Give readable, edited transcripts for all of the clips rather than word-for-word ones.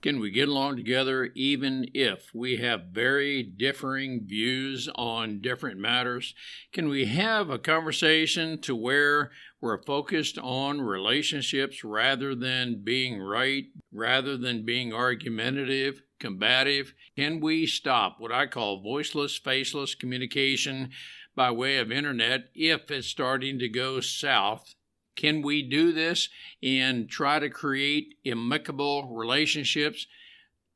Can we get along together even if we have very differing views on different matters? Can we have a conversation to where we're focused on relationships rather than being right, rather than being argumentative, combative? Can we stop what I call voiceless, faceless communication by way of internet if it's starting to go south? Can we do this and try to create amicable relationships?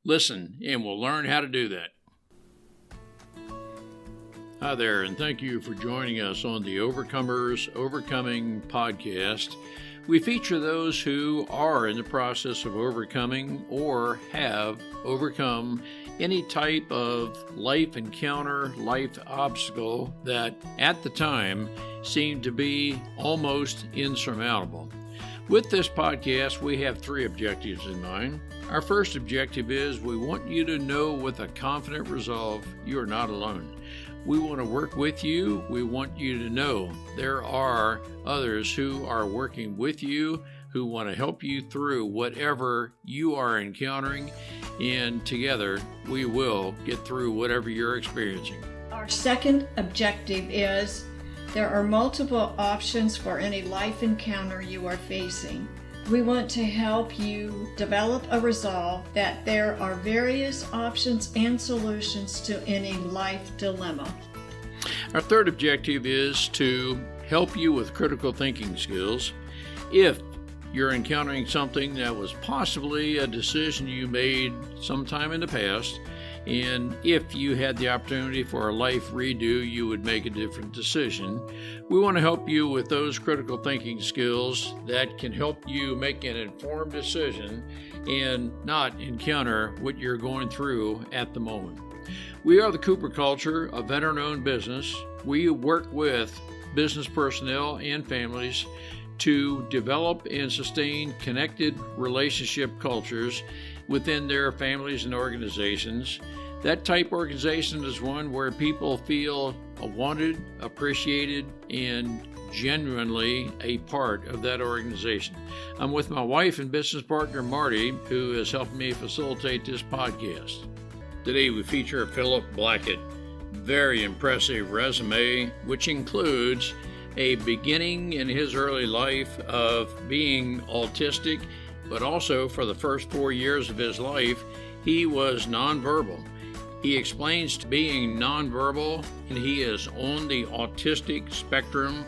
Listen, and we'll learn how to do that. Hi there, and thank you for joining us on the Overcomers Overcoming podcast. We feature those who are in the process of overcoming or have overcome any type of life encounter, life obstacle that at the time seemed to be almost insurmountable. With this podcast, we have three objectives in mind. Our first objective is we want you to know with a confident resolve you are not alone. We want to work with you. We want you to know there are others who are working with you, who want to help you through whatever you are encountering, and together we will get through whatever you're experiencing. Our second objective is there are multiple options for any life encounter you are facing. We want to help you develop a resolve that there are various options and solutions to any life dilemma. Our third objective is to help you with critical thinking skills. If you're encountering something that was possibly a decision you made sometime in the past, and if you had the opportunity for a life redo, you would make a different decision. We want to help you with those critical thinking skills that can help you make an informed decision and not encounter what you're going through at the moment. We are the Cooper Culture, a veteran-owned business. We work with business personnel and families to develop and sustain connected relationship cultures within their families and organizations. That type of organization is one where people feel wanted, appreciated, and genuinely a part of that organization. I'm with my wife and business partner, Marty, who has helped me facilitate this podcast. Today we feature Philip Blackett. Very impressive resume, which includes a beginning in his early life of being autistic, but also for the first 4 years of his life, he was nonverbal. He explains being nonverbal, and he is on the autistic spectrum,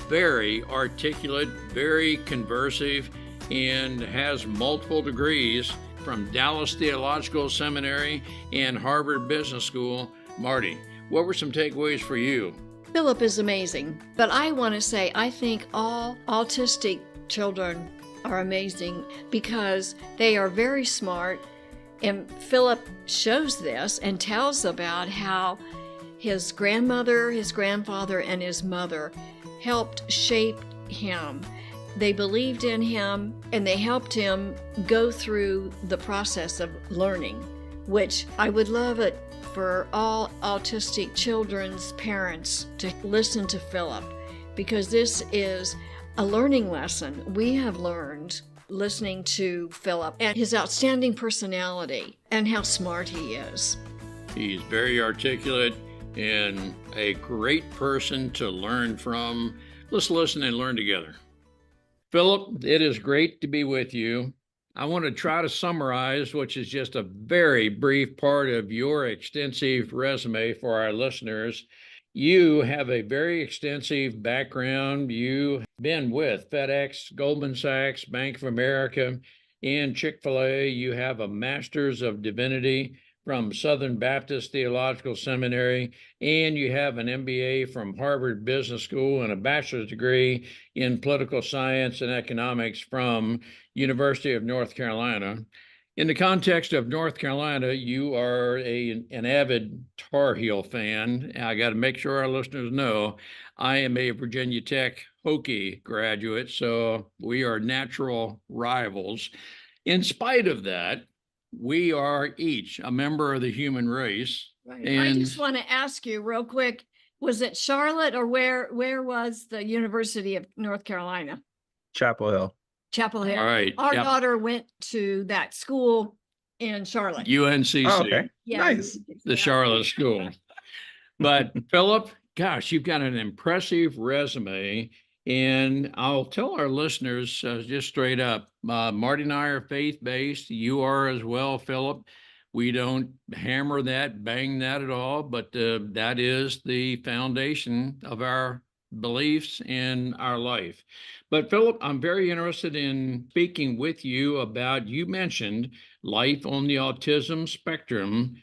very articulate, very conversive, and has multiple degrees from Dallas Theological Seminary and Harvard Business School. Marty, what were some takeaways for you? Philip is amazing, but I want to say I think all autistic children are amazing because they are very smart, and Philip shows this and tells about how his grandmother, his grandfather, and his mother helped shape him. They believed in him and they helped him go through the process of learning, which I would love it for all autistic children's parents to listen to Philip, because this is a learning lesson we have learned listening to Philip and his outstanding personality and how smart he is. He's very articulate and a great person to learn from. Let's listen and learn together. Philip, it is great to be with you. I want to try to summarize, which is just a very brief part of your extensive resume for our listeners. You have a very extensive background. You've been with FedEx, Goldman Sachs, Bank of America, and Chick-fil-A. You have a Master's of Divinity from Southern Baptist Theological Seminary, and you have an MBA from Harvard Business School and a bachelor's degree in political science and economics from University of North Carolina. In the context of North Carolina, you are an avid Tar Heel fan. I got to make sure our listeners know I am a Virginia Tech Hokie graduate, so we are natural rivals. In spite of that, we are each a member of the human race. Right. And I just want to ask you real quick, was it Charlotte or where was the University of North Carolina? Chapel Hill. Chapel Hill. All right. Our daughter went to that school in Charlotte. Oh, okay. UNCC, Yeah, Nice. the yeah. Charlotte School. But Philip, gosh, you've got an impressive resume. And I'll tell our listeners just straight up, Marty and I are faith-based. You are as well, Philip. We don't hammer that, bang that at all, but that is the foundation of our beliefs in our life. But Philip, I'm very interested in speaking with you about, you mentioned life on the autism spectrum.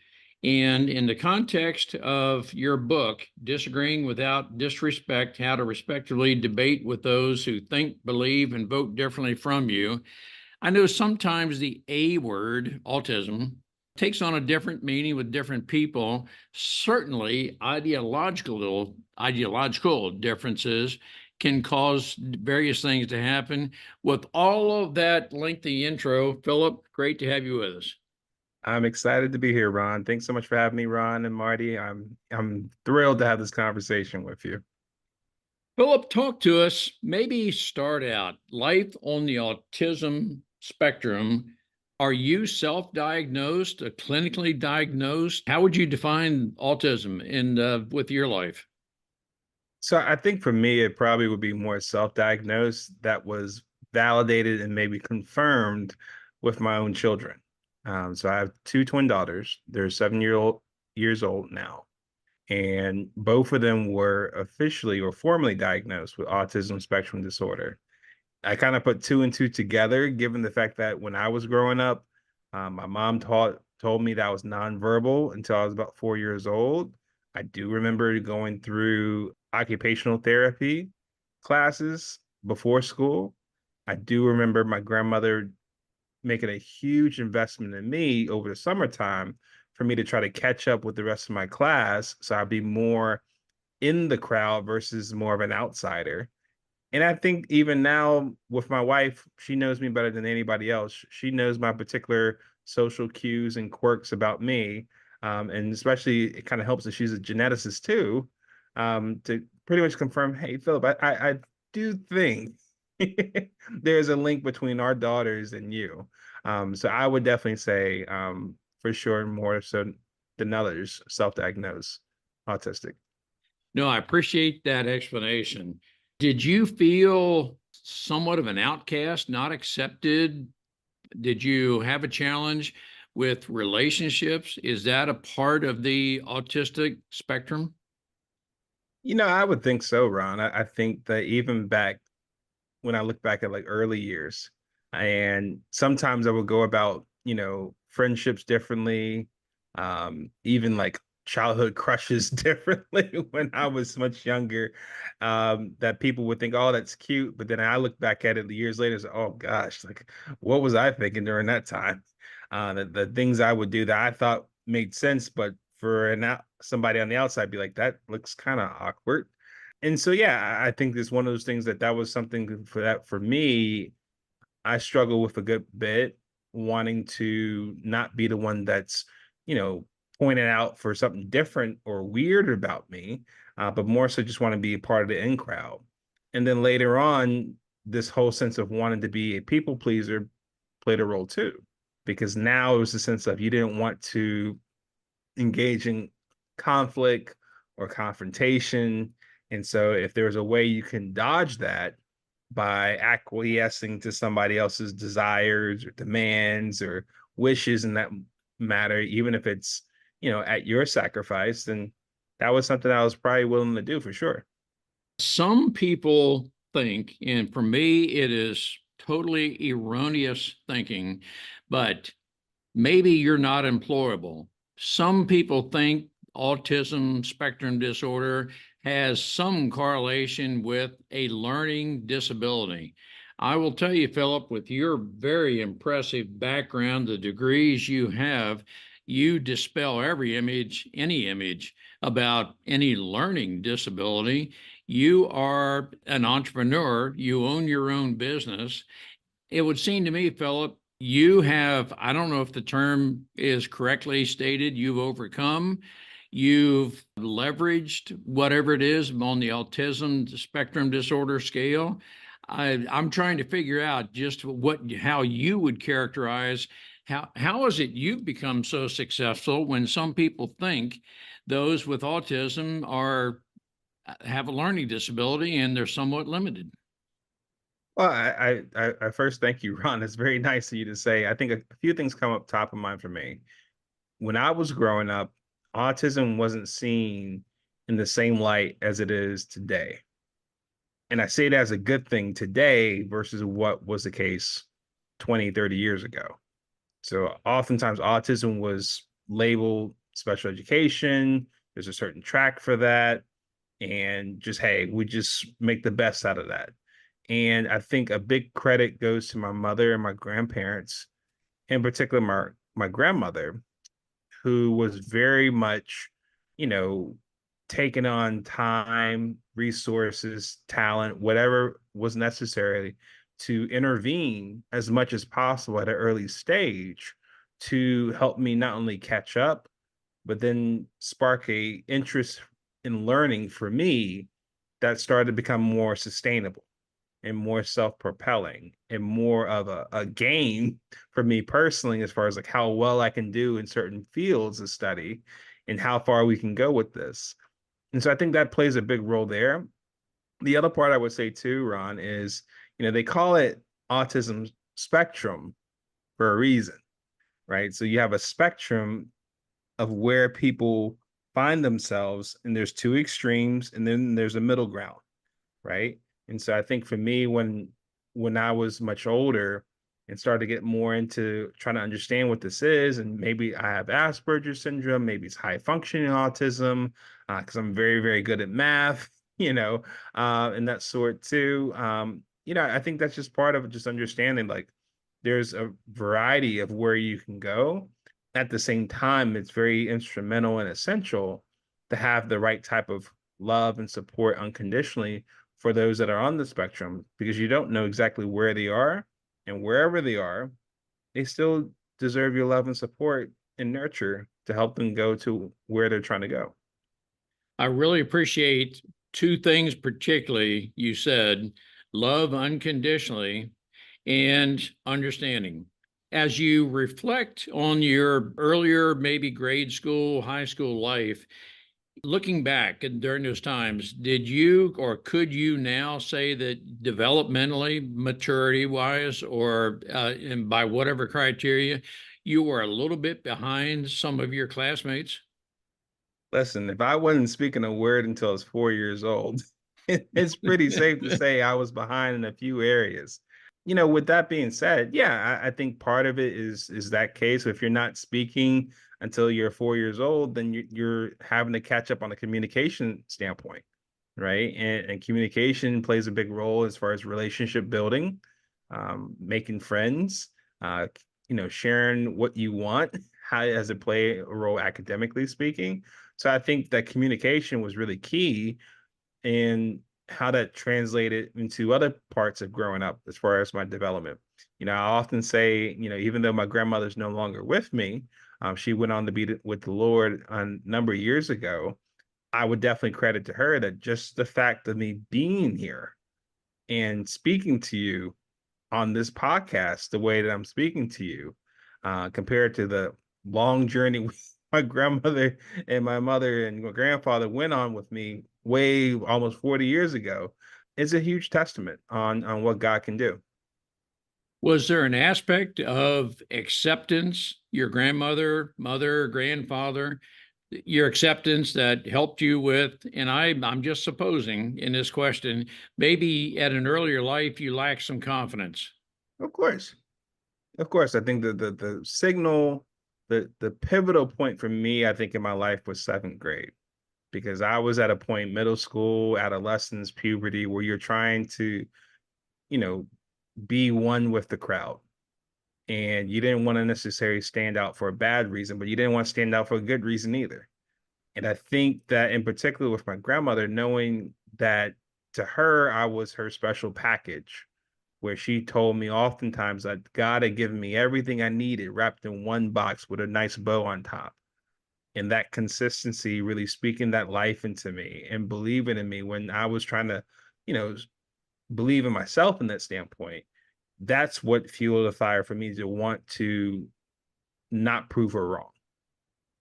And in the context of your book, Disagreeing Without Disrespect, How to Respectfully Debate with Those Who Think, Believe, and Vote Differently from You, I know sometimes the A word, autism, takes on a different meaning with different people. Certainly, ideological differences can cause various things to happen. With all of that lengthy intro, Philip, great to have you with us. I'm excited to be here, Ron. Thanks so much for having me, Ron and Marty. I'm thrilled to have this conversation with you. Philip, talk to us. Maybe start out life on the autism spectrum. Are you self-diagnosed, clinically diagnosed? How would you define autism in with your life? So I think for me, it probably would be more self-diagnosed that was validated and maybe confirmed with my own children. So I have two twin daughters. They're 7 years old now, and both of them were officially or formally diagnosed with autism spectrum disorder. I kind of put two and two together, given the fact that when I was growing up, my mom told me that I was nonverbal until I was about 4 years old. I do remember going through occupational therapy classes before school. I do remember my grandmother making a huge investment in me over the summertime for me to try to catch up with the rest of my class, so I'd be more in the crowd versus more of an outsider. And I think even now with my wife, she knows me better than anybody else. She knows my particular social cues and quirks about me. And especially it kind of helps that she's a geneticist too, to pretty much confirm, hey, Philip, I do think there's a link between our daughters and you. So I would definitely say, for sure, more so than others, self-diagnosed autistic. No, I appreciate that explanation. Did you feel somewhat of an outcast, not accepted? Did you have a challenge with relationships? Is that a part of the autistic spectrum? I would think so, Ron. I think that even back when I look back at like early years, and sometimes I would go about, friendships differently, even like childhood crushes differently when I was much younger, that people would think, oh, that's cute. But then I look back at it years later, and say, oh gosh, like what was I thinking during that time? The things I would do that I thought made sense, but for somebody on the outside be like, that looks kind of awkward. And so, yeah, I think it's one of those things that was something for me. I struggle with a good bit, wanting to not be the one that's, you know, pointed out for something different or weird about me, but more so just want to be a part of the in crowd. And then later on, this whole sense of wanting to be a people pleaser played a role too, because now it was a sense of you didn't want to engage in conflict or confrontation. And so if there's a way you can dodge that by acquiescing to somebody else's desires or demands or wishes in that matter, even if it's, at your sacrifice, then that was something I was probably willing to do for sure. Some people think, and for me, it is totally erroneous thinking, but maybe you're not employable. Some people think autism spectrum disorder has some correlation with a learning disability. I will tell you, Philip, with your very impressive background, the degrees you have, you dispel any image about any learning disability. You are an entrepreneur, you own your own business. It would seem to me, Philip, you have, I don't know if the term is correctly stated, you've overcome, you've leveraged whatever it is on the autism spectrum disorder scale. I'm trying to figure out just how you would characterize How is it you've become so successful when some people think those with autism are have a learning disability and they're somewhat limited? Well, I first thank you, Ron. It's very nice of you to say. I think a few things come up top of mind for me. When I was growing up, autism wasn't seen in the same light as it is today. And I say that as a good thing today versus what was the case 20, 30 years ago. So oftentimes autism was labeled special education. There's a certain track for that. And just, hey, we just make the best out of that. And I think a big credit goes to my mother and my grandparents, in particular my grandmother, who was very much, you know, taking on time, resources, talent, whatever was necessary to intervene as much as possible at an early stage to help me not only catch up, but then spark a interest in learning for me that started to become more sustainable and more self-propelling and more of a game for me personally, as far as like how well I can do in certain fields of study and how far we can go with this. And so I think that plays a big role there. The other part I would say too, Ron, is, they call it autism spectrum for a reason, right? So you have a spectrum of where people find themselves, and there's two extremes, and then there's a middle ground, right? And so I think for me, when I was much older and started to get more into trying to understand what this is, and maybe I have Asperger's syndrome, maybe it's high functioning autism, because I'm very, very good at math, and that sort too. I think that's just part of just understanding like there's a variety of where you can go. At the same time, it's very instrumental and essential to have the right type of love and support unconditionally for those that are on the spectrum, because you don't know exactly where they are, and wherever they are, they still deserve your love and support and nurture to help them go to where they're trying to go. I really appreciate two things, particularly you said love unconditionally and understanding. As you reflect on your earlier, maybe grade school, high school life, looking back and during those times, did you or could you now say that developmentally, maturity wise, or and by whatever criteria, you were a little bit behind some of your classmates? Listen, if I wasn't speaking a word until I was 4 years old, it's pretty safe to say I was behind in a few areas. With that being said, yeah, I think part of it is that case. If you're not speaking until you're 4 years old, then you're having to catch up on a communication standpoint, right? And communication plays a big role as far as relationship building, making friends, sharing what you want. How does it play a role academically speaking? So I think that communication was really key in how that translated into other parts of growing up as far as my development. I often say, even though my grandmother's no longer with me, she went on to be with the Lord a number of years ago. I would definitely credit to her that just the fact of me being here and speaking to you on this podcast the way that I'm speaking to you, compared to the long journey my grandmother and my mother and my grandfather went on with me way almost 40 years ago, is a huge testament on what God can do. Was there an aspect of acceptance, your grandmother, mother, grandfather, your acceptance that helped you with, and I'm just supposing in this question, maybe at an earlier life you lacked some confidence? Of course. Of course. I think the signal, the pivotal point for me, I think in my life was seventh grade, because I was at a point, middle school, adolescence, puberty, where you're trying to, you know, be one with the crowd. And you didn't want to necessarily stand out for a bad reason, but you didn't want to stand out for a good reason either. And I think that in particular with my grandmother, knowing that to her, I was her special package, where she told me oftentimes that God had given me everything I needed wrapped in one box with a nice bow on top. And that consistency really speaking that life into me and believing in me when I was trying to, you know, believe in myself in that standpoint. That's what fueled the fire for me to want to not prove her wrong.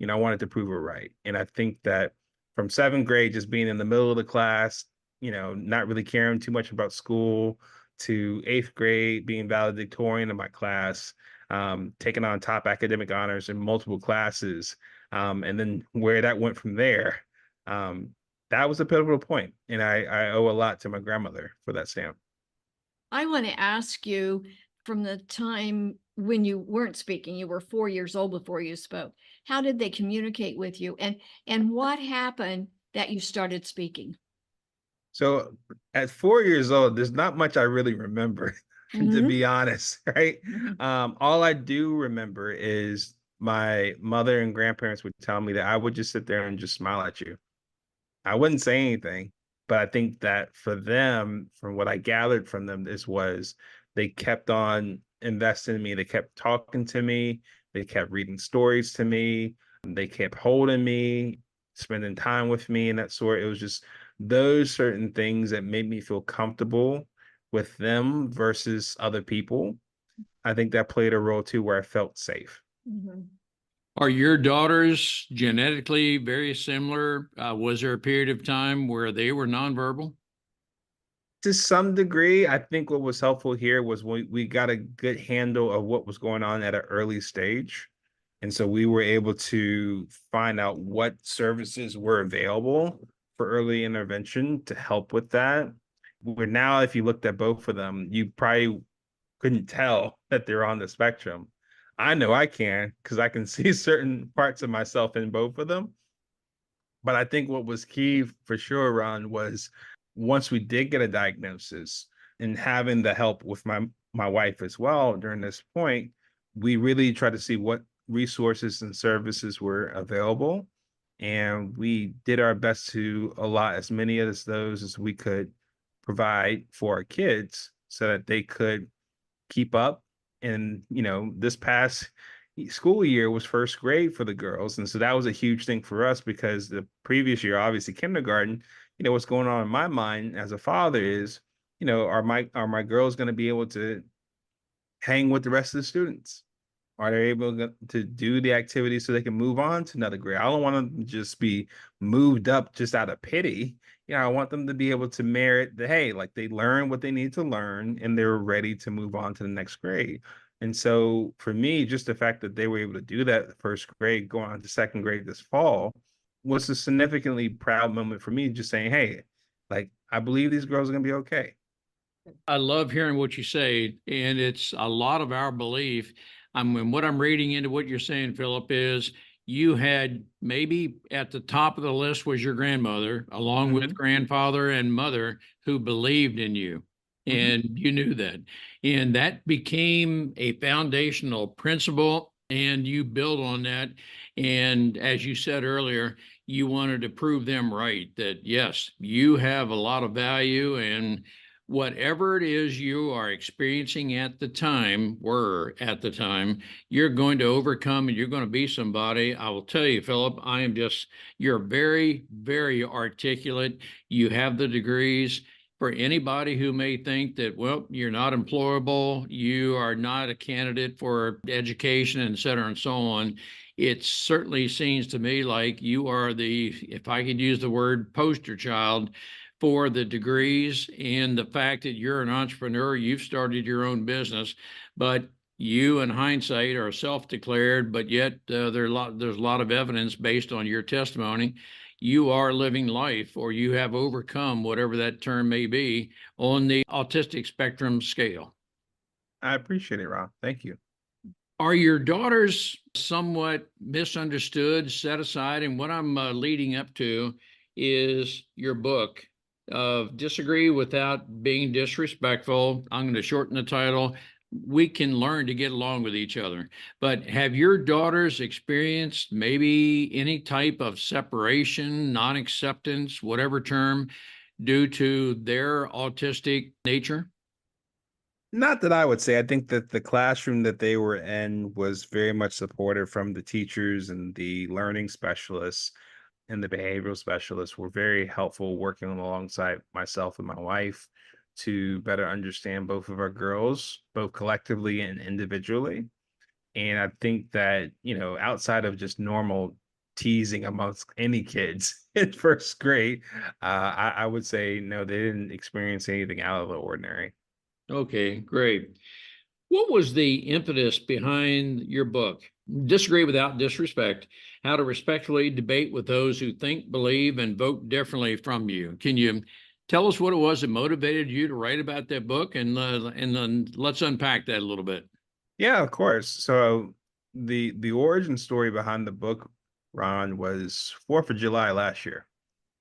I wanted to prove her right. And I think that from seventh grade, just being in the middle of the class, not really caring too much about school, to eighth grade, being valedictorian in my class, taking on top academic honors in multiple classes, and then where that went from there, um, that was a pivotal point. And I owe a lot to my grandmother for that stamp. I want to ask you, from the time when you weren't speaking, you were 4 years old before you spoke. How did they communicate with you, and what happened that you started speaking? So at 4 years old, there's not much I really remember, to Hmm. be honest, right? All I do remember is my mother and grandparents would tell me that I would just sit there and just smile at you. I wouldn't say anything, but I think that for them, from what I gathered from them, this was they kept on investing in me. They kept talking to me. They kept reading stories to me. They kept holding me, spending time with me, and that sort. It was just those certain things that made me feel comfortable with them versus other people. I think that played a role too, where I felt safe. Hmm. Are your daughters genetically very similar? Was there a period of time where they were nonverbal? To some degree, I think what was helpful here was we got a good handle of what was going on at an early stage. And so we were able to find out what services were available for early intervention to help with that. Where now, if you looked at both of them, you probably couldn't tell that they're on the spectrum. I know I can because I can see certain parts of myself in both of them. But I think what was key for sure, Ron, was once we did get a diagnosis and having the help with my wife as well during this point, we really tried to see what resources and services were available. And we did our best to allot as many of those as we could provide for our kids so that they could keep up. And, this past school year was first grade for the girls. And so that was a huge thing for us because the previous year, obviously kindergarten, what's going on in my mind as a father is, are my girls going to be able to hang with the rest of the students? Are they able to do the activity so they can move on to another grade? I don't want them to just be moved up just out of pity. I want them to be able to merit the, hey, like they learn what they need to learn and they're ready to move on to the next grade. And so for me, just the fact that they were able to do that first grade, going on to second grade this fall, was a significantly proud moment for me, just saying, hey, like I believe these girls are gonna be okay. I love hearing what you say, and it's a lot of our belief. I mean, what I'm reading into what you're saying, Philip, is you had maybe at the top of the list was your grandmother, along with Hmm. grandfather and mother, who believed in you, Hmm. and you knew that, and that became a foundational principle, and you build on that. And as you said earlier, you wanted to prove them right that yes, you have a lot of value and whatever it is you are experiencing at the time, you're going to overcome and you're going to be somebody. I will tell you, Philip, you're very, very articulate. You have the degrees. For anybody who may think that, well, you're not employable, you are not a candidate for education, et cetera, and so on, it certainly seems to me like you are if I could use the word, poster child for the degrees and the fact that you're an entrepreneur, you've started your own business, but you, in hindsight, are self-declared, but yet there's a lot of evidence based on your testimony. You are living life, or you have overcome whatever that term may be on the autistic spectrum scale. I appreciate it, Ron. Thank you. Are your daughters somewhat misunderstood, set aside? And what I'm leading up to is your book of Disagree Without Being Disrespectful. I'm going to shorten the title. We can learn to get along with each other. But have your daughters experienced maybe any type of separation, non acceptance, whatever term, due to their autistic nature? Not that I would say. I think that the classroom that they were in was very much supported from the teachers and the learning specialists and the behavioral specialists were very helpful working alongside myself and my wife to better understand both of our girls, both collectively and individually. And I think that, outside of just normal teasing amongst any kids in first grade, I would say no, they didn't experience anything out of the ordinary. Okay, great. What was the impetus behind your book? Disagree Without Disrespect: How to Respectfully Debate with Those Who Think, Believe, and Vote Differently from You. Can you tell us what it was that motivated you to write about that book? And then let's unpack that a little bit. Yeah, of course. So the origin story behind the book, Ron, was 4th of July last year.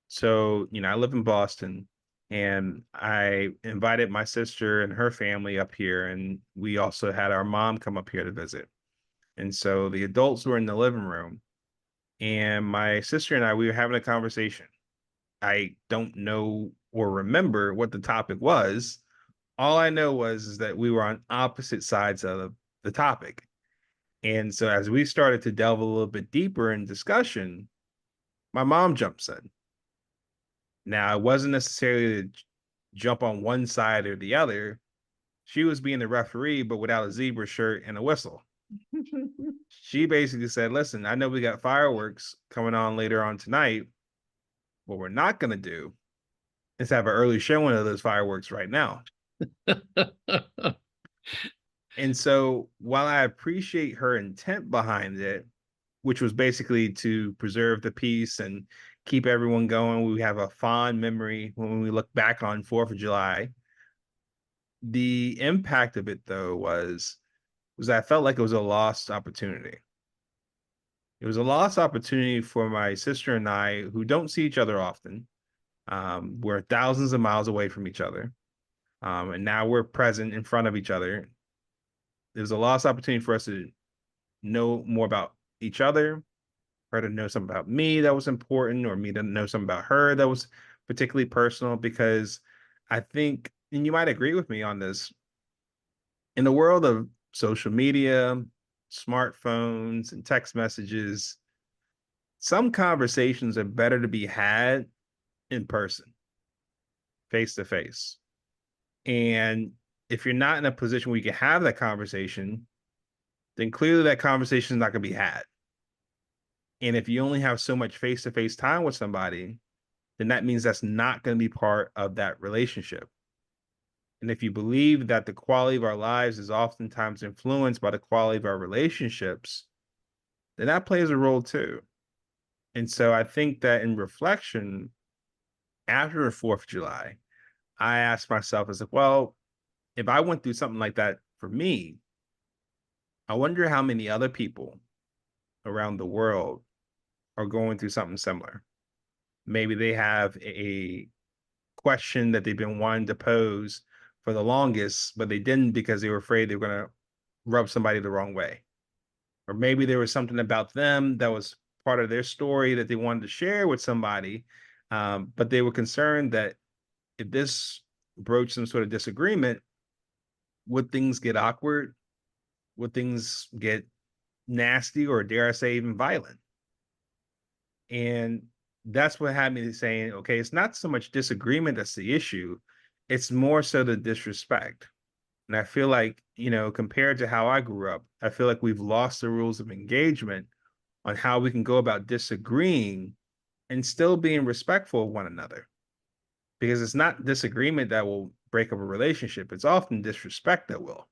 So, I live in Boston, and I invited my sister and her family up here, and we also had our mom come up here to visit. And so the adults were in the living room, and my sister and I, we were having a conversation. I don't know or remember what the topic was. All I know was is that we were on opposite sides of the topic. And so as we started to delve a little bit deeper in discussion, my mom jumps in. Now, it wasn't necessarily to jump on one side or the other. She was being the referee, but without a zebra shirt and a whistle. She basically said, listen, I know we got fireworks coming on later on tonight. What we're not going to do is have an early showing of those fireworks right now. And so while I appreciate her intent behind it, which was basically to preserve the peace and keep everyone going, we have a fond memory when we look back on 4th of July. The impact of it, though, was I felt like it was a lost opportunity. It was a lost opportunity for my sister and I, who don't see each other often. We're thousands of miles away from each other. And now we're present in front of each other. There's a lost opportunity for us to know more about each other, her to know something about me that was important, or me to know something about her that was particularly personal. Because I think, and you might agree with me on this, in the world of social media, smartphones, and text messages, some conversations are better to be had in person, face to face. And if you're not in a position where you can have that conversation, then clearly that conversation is not going to be had. And if you only have so much face to face time with somebody, then that means that's not going to be part of that relationship. And if you believe that the quality of our lives is oftentimes influenced by the quality of our relationships, then that plays a role too. And so I think that in reflection, after the 4th of July, I asked myself, I was like, well, if I went through something like that for me, I wonder how many other people around the world are going through something similar. Maybe they have a question that they've been wanting to pose for the longest, but they didn't because they were afraid they were going to rub somebody the wrong way. Or maybe there was something about them that was part of their story that they wanted to share with somebody, but they were concerned that if this broached some sort of disagreement, would things get awkward? Would things get nasty, or dare I say even violent? And that's what had me saying, okay, it's not so much disagreement that's the issue. It's more so the disrespect. And I feel like, compared to how I grew up, I feel like we've lost the rules of engagement on how we can go about disagreeing and still being respectful of one another. Because it's not disagreement that will break up a relationship, it's often disrespect that will.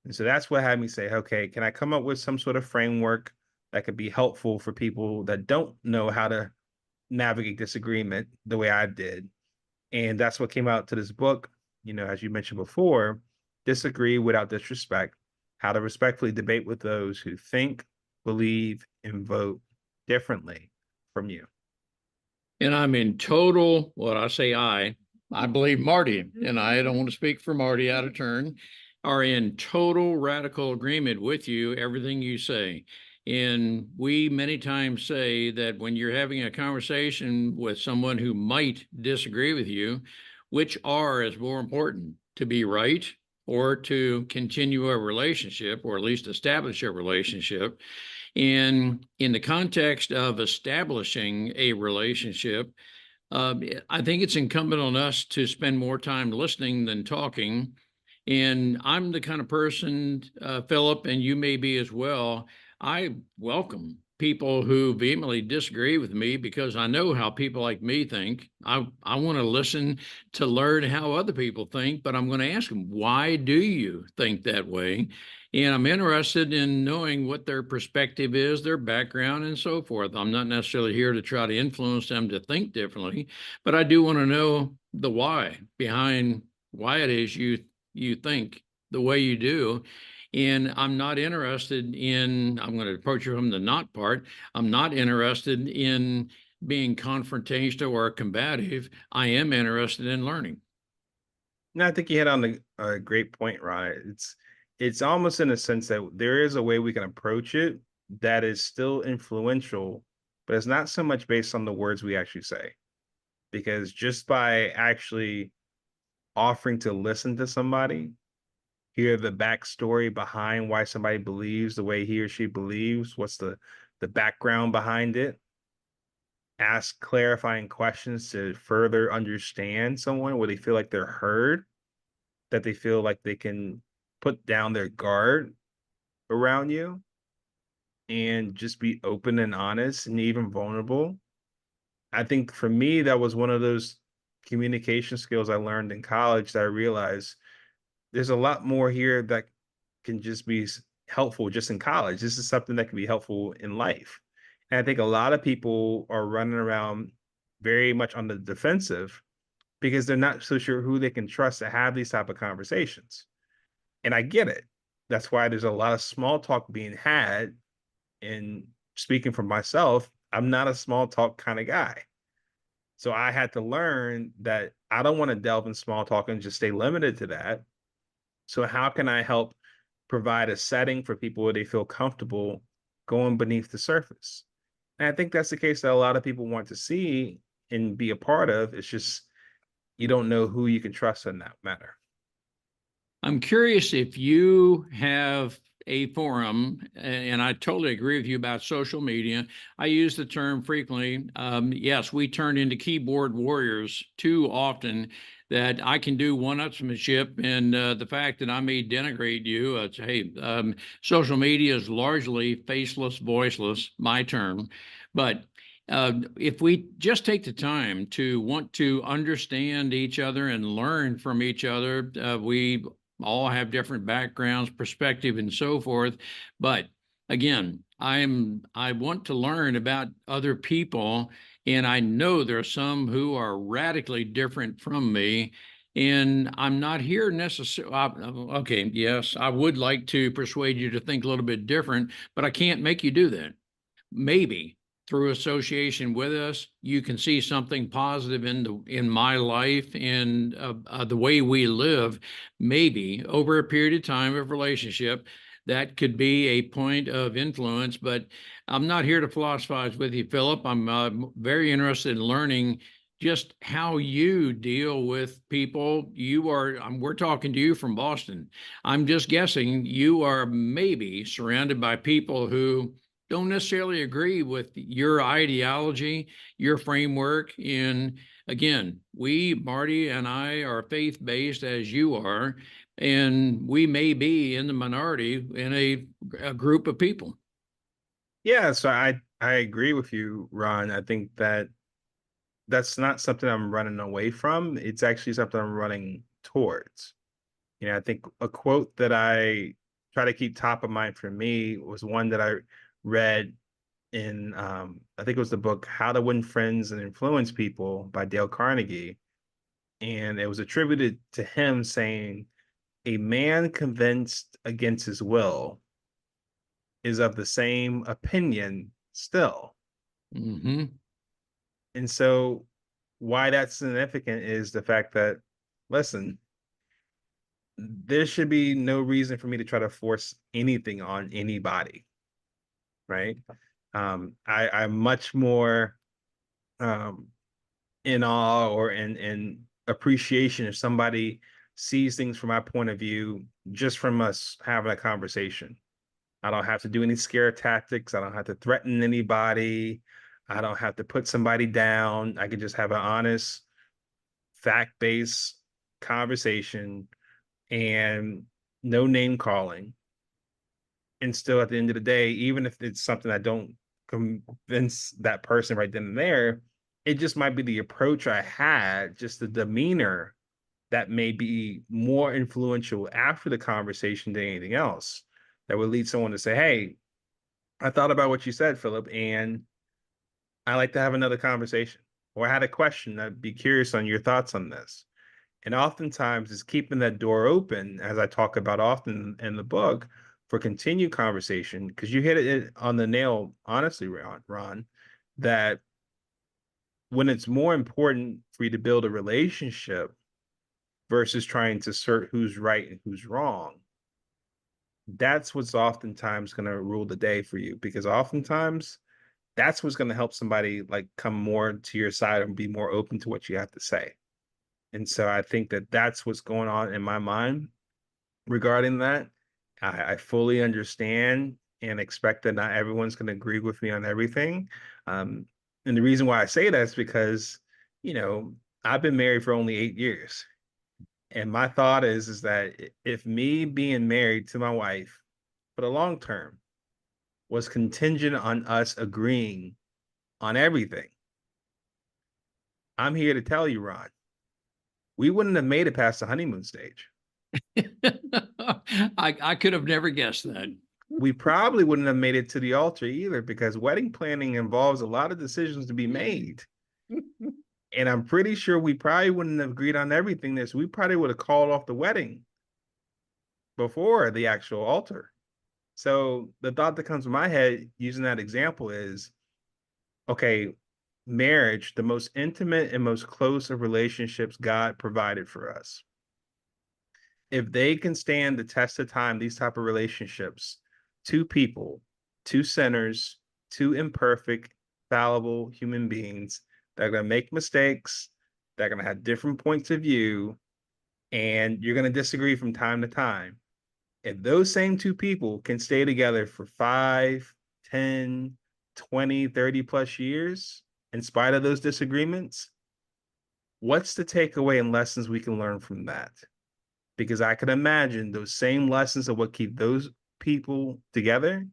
And so that's what had me say, okay, can I come up with some sort of framework that could be helpful for people that don't know how to navigate disagreement the way I did? And that's what came out to this book, as you mentioned before, Disagree Without Disrespect: How to Respectfully Debate with Those Who Think, Believe, and Vote Differently from You. And I'm in total, what I say, I believe Marty, and I don't want to speak for Marty out of turn, are in total radical agreement with you, everything you say. And we many times say that when you're having a conversation with someone who might disagree with you, which R is more important, to be right or to continue a relationship, or at least establish a relationship? And in the context of establishing a relationship, I think it's incumbent on us to spend more time listening than talking, And I'm the kind of person, Philip, and you may be as well. I welcome people who vehemently disagree with me because I know how people like me think. I want to listen to learn how other people think, but I'm going to ask them, why do you think that way? And I'm interested in knowing what their perspective is, their background, and so forth. I'm not necessarily here to try to influence them to think differently, but I do want to know the why behind why it is you think the way you do. And I'm not interested in, I'm going to approach you from the not part. I'm not interested in being confrontational or combative. I am interested in learning. No, I think you hit on a great point, Ron. It's almost in a sense that there is a way we can approach it that is still influential, but it's not so much based on the words we actually say. Because just by actually offering to listen to somebody, hear the backstory behind why somebody believes the way he or she believes, what's the background behind it, ask clarifying questions to further understand someone where they feel like they're heard, that they feel like they can put down their guard around you and just be open and honest and even vulnerable. I think for me, that was one of those communication skills I learned in college that I realized there's a lot more here that can just be helpful just in college. This is something that can be helpful in life. And I think a lot of people are running around very much on the defensive because they're not so sure who they can trust to have these type of conversations. And I get it. That's why there's a lot of small talk being had. And speaking for myself, I'm not a small talk kind of guy. So I had to learn that I don't want to delve in small talk and just stay limited to that. So how can I help provide a setting for people where they feel comfortable going beneath the surface? And I think that's the case that a lot of people want to see and be a part of. It's just you don't know who you can trust in that matter. I'm curious if you have a forum, and I totally agree with you about social media. I use the term frequently. Yes, we turn into keyboard warriors too often that I can do one-upsmanship, and the fact that I may denigrate you, hey, social media is largely faceless, voiceless, my term. But if we just take the time to want to understand each other and learn from each other, we all have different backgrounds, perspective, and so forth. But again, I want to learn about other people, and I know there are some who are radically different from me. And I'm not here necessarily. Okay, yes, I would like to persuade you to think a little bit different, but I can't make you do that. Maybe through association with us, you can see something positive in my life and the way we live. Maybe over a period of time of relationship, that could be a point of influence. But I'm not here to philosophize with you, Philip. I'm very interested in learning just how you deal with people. We're talking to you from Boston. I'm just guessing you are maybe surrounded by people who don't necessarily agree with your ideology, your framework. And again, Marty and I, are faith-based as you are, and we may be in the minority in a group of people. Yeah, so I agree with you, Ron. I think that that's not something I'm running away from. It's actually something I'm running towards. I think a quote that I try to keep top of mind for me was one that I read in I think it was the book How to Win Friends and Influence People by Dale Carnegie. And it was attributed to him saying, a man convinced against his will is of the same opinion still. Mm-hmm. And so why that's significant is the fact that, listen, there should be no reason for me to try to force anything on anybody, right? I'm much more um, in awe or in appreciation if somebody sees things from my point of view just from us having a conversation. I don't have to do any scare tactics. I don't have to threaten anybody. I don't have to put somebody down. I can just have an honest, fact-based conversation and no name calling. And still at the end of the day, even if it's something I don't convince that person right then and there, it just might be the approach I had, just the demeanor that may be more influential after the conversation than anything else that would lead someone to say, hey, I thought about what you said, Philip, and I like to have another conversation. Or I had a question. I'd be curious on your thoughts on this. And oftentimes it's keeping that door open, as I talk about often in the book, for continued conversation, because you hit it on the nail, honestly, Ron, that when it's more important for you to build a relationship versus trying to assert who's right and who's wrong, that's what's oftentimes going to rule the day for you, because oftentimes that's what's going to help somebody like come more to your side and be more open to what you have to say. And so I think that that's what's going on in my mind regarding that. I fully understand and expect that not everyone's going to agree with me on everything. And the reason why I say that is because, you know, I've been married for only 8 years. And my thought is that if me being married to my wife for the long term was contingent on us agreeing on everything, I'm here to tell you, Ron, we wouldn't have made it past the honeymoon stage. I could have never guessed that. We probably wouldn't have made it to the altar either, because wedding planning involves a lot of decisions to be made. And I'm pretty sure we probably wouldn't have agreed on everything there. So we probably would have called off the wedding before the actual altar. So the thought that comes to my head using that example is, okay, marriage, the most intimate and most close of relationships God provided for us. If they can stand the test of time, these type of relationships, two people, two sinners, two imperfect, fallible human beings that are going to make mistakes, that are going to have different points of view, and you're going to disagree from time to time. If those same two people can stay together for 5, 10, 20, 30 plus years, in spite of those disagreements, what's the takeaway and lessons we can learn from that? Because I can imagine those same lessons of what keep those people together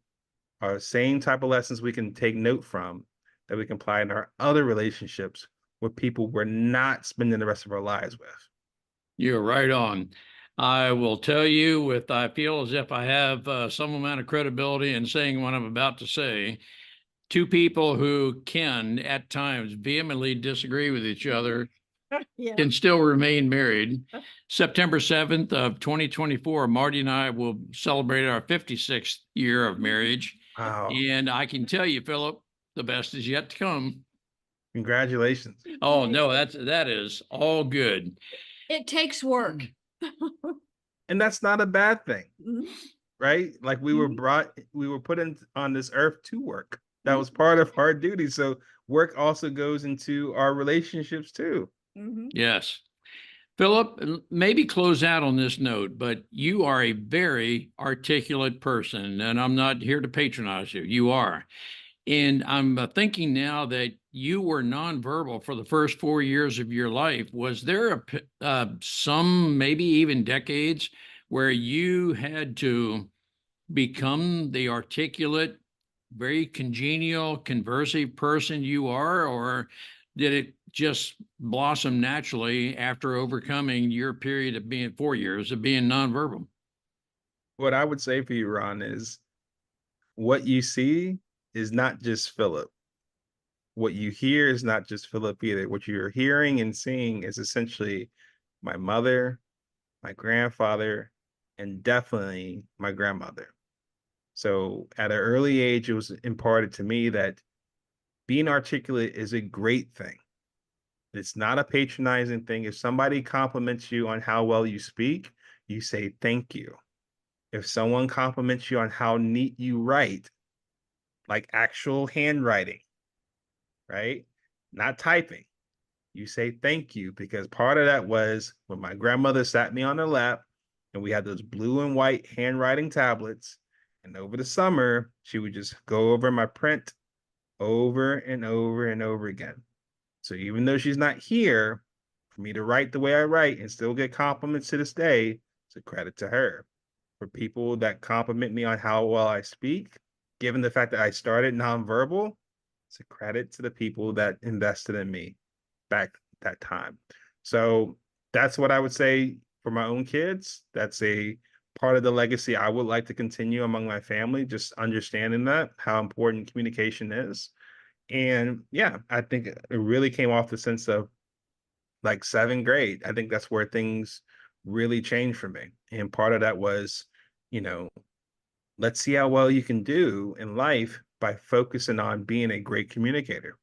are the same type of lessons we can take note from that we can apply in our other relationships with people we're not spending the rest of our lives with. You're right on. I will tell you, I feel as if I have some amount of credibility in saying what I'm about to say. Two people who can at times vehemently disagree with each other Yeah. can still remain married. September 7th of 2024, Marty and I will celebrate our 56th year of marriage. Wow. And I can tell you, Philip, the best is yet to come. Congratulations. Oh, no, that is all good. It takes work. And that's not a bad thing, Mhm. right? Like we were put in on this earth to work. That was part of our duty. So work also goes into our relationships too. Mhm. Yes. Philip, maybe close out on this note, but you are a very articulate person, and I'm not here to patronize you. You are. And I'm thinking now that you were nonverbal for the first 4 years of your life. Was there some, maybe even decades, where you had to become the articulate, very congenial, conversive person you are, or did it just blossom naturally after overcoming your period of being 4 years of being nonverbal? What I would say for you, Ron, is what you see is not just Philip. What you hear is not just Philip either. What you're hearing and seeing is essentially my mother, my grandfather, and definitely my grandmother. So at an early age, it was imparted to me that being articulate is a great thing. It's not a patronizing thing. If somebody compliments you on how well you speak, you say thank you. If someone compliments you on how neat you write, like actual handwriting, right? Not typing, you say thank you, because part of that was when my grandmother sat me on her lap and we had those blue and white handwriting tablets. And over the summer, she would just go over my print over and over and over again. So even though she's not here for me to write the way I write and still get compliments to this day, it's a credit to her. For people that compliment me on how well I speak, given the fact that I started nonverbal, it's a credit to the people that invested in me back that time. So that's what I would say for my own kids. That's a part of the legacy I would like to continue among my family, just understanding that how important communication is. And yeah, I think it really came off the sense of like seventh grade. I think that's where things really changed for me. And part of that was, you know, let's see how well you can do in life by focusing on being a great communicator.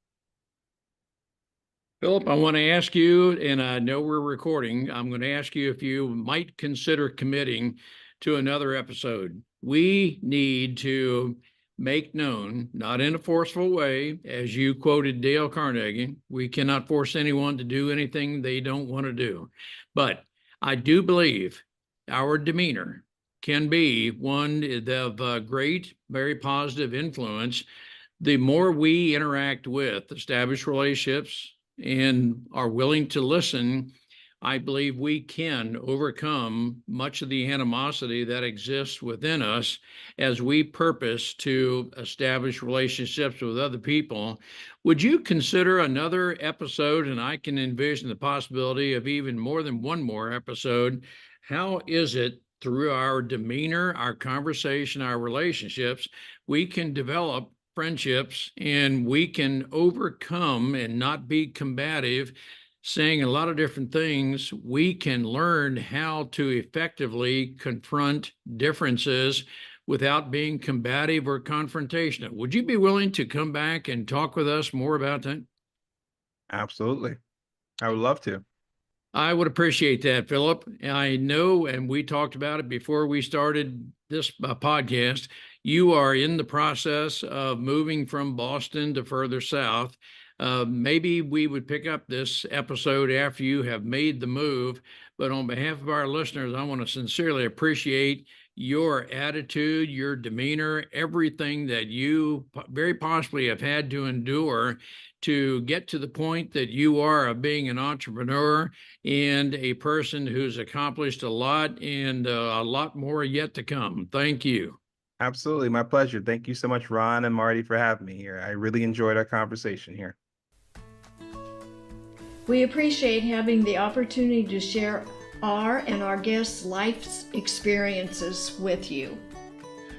Philip, I want to ask you, and I know we're recording, I'm going to ask you if you might consider committing to another episode. We need to make known, not in a forceful way, as you quoted Dale Carnegie, we cannot force anyone to do anything they don't want to do. But I do believe our demeanor can be one of great, very positive influence. The more we interact with established relationships and are willing to listen, I believe we can overcome much of the animosity that exists within us as we purpose to establish relationships with other people. Would you consider another episode? And I can envision the possibility of even more than one more episode. How is it through our demeanor, our conversation, our relationships, we can develop friendships and we can overcome and not be combative, saying a lot of different things. We can learn how to effectively confront differences without being combative or confrontational. Would you be willing to come back and talk with us more about that? Absolutely. I would love to. I would appreciate that, Philip. I know, and we talked about it before we started this podcast, you are in the process of moving from Boston to further south. Maybe we would pick up this episode after you have made the move. But on behalf of our listeners, I want to sincerely appreciate your attitude, your demeanor, everything that you very possibly have had to endure to get to the point that you are of being an entrepreneur and a person who's accomplished a lot and a lot more yet to come. Thank you. Absolutely. My pleasure. Thank you so much, Ron and Marty, for having me here. I really enjoyed our conversation here. We appreciate having the opportunity to share our and our guests' life experiences with you.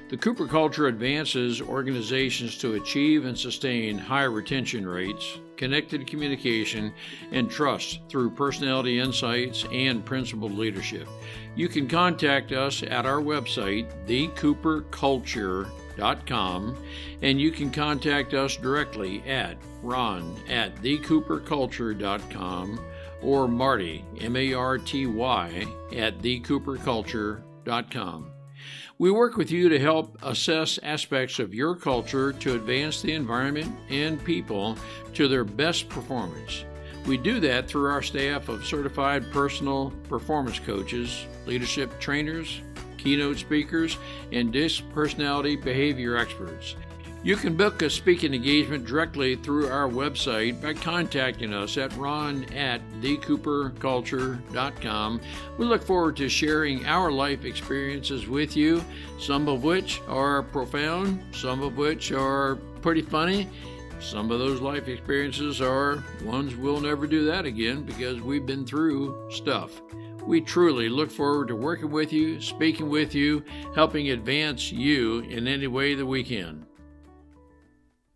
The Cooper culture advances organizations to achieve and sustain high retention rates, connected communication, and trust through personality insights and principled leadership. You can contact us at our website, thecooperculture.com, and you can contact us directly at ron@thecooperculture.com or Marty, M-A-R-T-Y, at thecooperculture.com. We work with you to help assess aspects of your culture to advance the environment and people to their best performance. We do that through our staff of certified personal performance coaches, leadership trainers, keynote speakers, and disc personality behavior experts. You can book a speaking engagement directly through our website by contacting us at ron@thecooperculture.com. We look forward to sharing our life experiences with you, some of which are profound, some of which are pretty funny. Some of those life experiences are ones we'll never do that again because we've been through stuff. We truly look forward to working with you, speaking with you, helping advance you in any way that we can.